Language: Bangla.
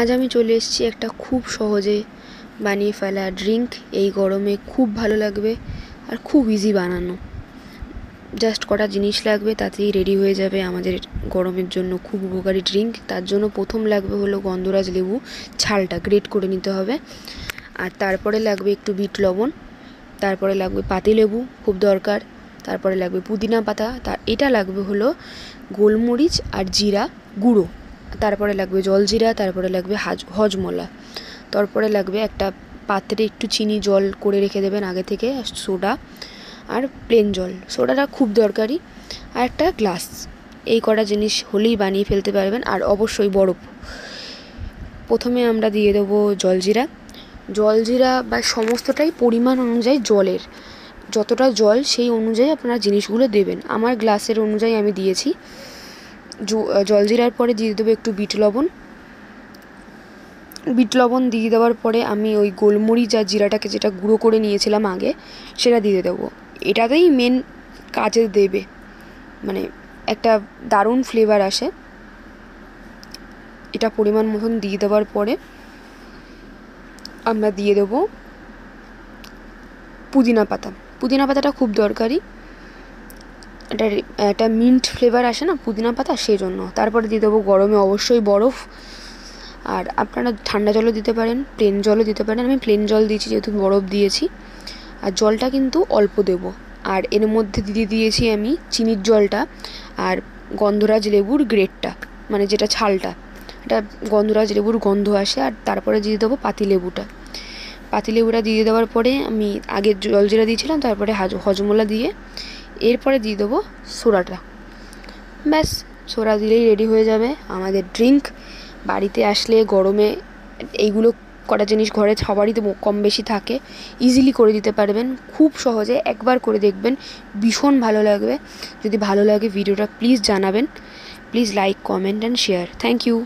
আজ আমি চলে এসেছি একটা খুব সহজে বানিয়ে ফেলা ড্রিঙ্ক। এই গরমে খুব ভালো লাগবে আর খুব ইজি বানানো। জাস্ট কটা জিনিস লাগবে, তাতেই রেডি হয়ে যাবে আমাদের গরমের জন্য খুব উপকারী ড্রিঙ্ক। তার জন্য প্রথম লাগবে হলো গন্ধরাজ লেবু, ছালটা গ্রেট করে নিতে হবে। আর তারপরে লাগবে একটু বিট লবণ, তারপরে লাগবে পাতিলেবু খুব দরকার, তারপরে লাগবে পুদিনা পাতা, এটা লাগবে হলো গোলমরিচ আর জিরা গুঁড়ো, তারপরে লাগবে জলজিরা, তারপরে লাগবে হজমলা, তারপরে লাগবে একটা পাত্রে একটু চিনি জল করে রেখে দেবেন আগে থেকে, সোডা আর প্লেন জল, সোডাটা খুব দরকারি, আর একটা গ্লাস। এই কটা জিনিস হলেই বানিয়ে ফেলতে পারবেন। আর অবশ্যই বরফ। প্রথমে আমরা দিয়ে দেবো জলজিরা বা সমস্তটাই পরিমাণ অনুযায়ী জলের, যতটা জল সেই অনুযায়ী আপনারা জিনিসগুলো দেবেন। আমার গ্লাসের অনুযায়ী আমি দিয়েছি। জলজিরার পরে দিয়ে দেবো একটু বিট লবণ দিয়ে দেওয়ার পরে আমি ওই গোলমরিচ আর জিরাটাকে যেটা গুঁড়ো করে নিয়েছিলাম আগে, সেটা দিয়ে দেবো। এটাতেই মেন কাজে দেবে, মানে একটা দারুণ ফ্লেভার আসে। এটা পরিমাণ মতন দিয়ে দেওয়ার পরে আমরা দিয়ে দেবো পুদিনা পাতাটা খুব দরকারি। একটা মিন্ট ফ্লেভার আসে না পুদিনা পাতা, সেই জন্য। তারপরে দিয়ে দেবো গরমে অবশ্যই বরফ। আর আপনারা ঠান্ডা জলও দিতে পারেন, প্লেন জলও দিতে পারেন। আমি প্লেন জল দিয়েছি যেহেতু বরফ দিয়েছি। আর জলটা কিন্তু অল্প দেব। আর এর মধ্যে দিয়ে দিয়েছি আমি চিনির জলটা আর গন্ধরাজ লেবুর গ্রেটটা, মানে যেটা ছালটা, এটা গন্ধরাজ লেবুর গন্ধ আসে। আর তারপরে দিয়ে দেবো পাতিলেবুটা দিয়ে দেওয়ার পরে আমি আগে জলজিরা দিয়েছিলাম, তারপরে হজমলা দিয়ে এরপরে দিয়ে দেবো সোডাটা। ব্যাস, সোডা দিলেই রেডি হয়ে যাবে আমাদের ড্রিঙ্ক। বাড়িতে আসলে গরমে এইগুলো কটা জিনিস ঘরে সবারই তো কম বেশি থাকে, ইজিলি করে দিতে পারবেন খুব সহজে। একবার করে দেখবেন, ভীষণ ভালো লাগবে। যদি ভালো লাগে ভিডিওটা প্লিজ জানাবেন, please like, comment and share. Thank you.